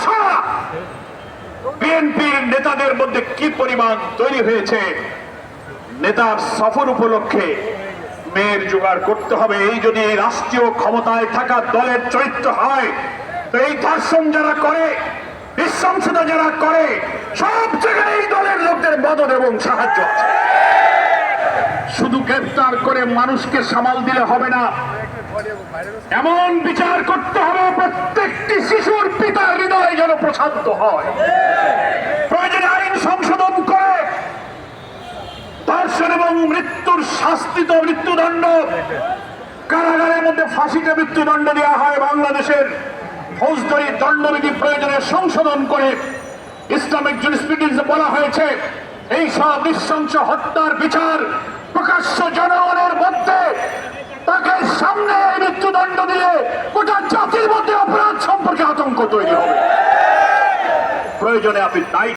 আশা বিএনপির নেতাদের মধ্যে কি পরিমাণ তৈরি হয়েছে। নেতার সফর উপলক্ষে মেয়ের জোগাড় করতে হবে। এই যদি রাষ্ট্রীয় ক্ষমতায় থাকা দলের চরিত্র হয়, তো এই ধর্ষণ যারা করে, নৃশংসতা যারা করে, সব জায়গায় এই দলের লোকদের মদত এবং সাহায্য আছে। শুধু গ্রেফতার করে মানুষকে সামাল দিলে হবে না, এমন বিচার করতে হবে প্রত্যেকটি শিশুর পিতার হৃদয় যেন প্রশান্ত হয়। প্রয়োজনে আইন সংশোধন করে ধর্ষণ এবং মৃত্যুর শাস্তিত মৃত্যুদণ্ড, কারাগারের মধ্যে ফাঁসিতে মৃত্যুদণ্ড দেওয়া হয়। বাংলাদেশের ফৌজদারি দণ্ডবিধি প্রয়োজনে সংশোধন করে ইসলামিক জুরিসপ্রুডেন্সে বলা হয়েছে এই সব নৃশংস হত্যার বিচার প্রকাশ্য জনগণের মধ্যে, তাকে সামনে মৃত্যুদণ্ড দিয়ে গোটা জাতির মধ্যে অপরাধ সম্পর্কে আতঙ্ক তৈরি হবে। প্রয়োজনে আপনি তাই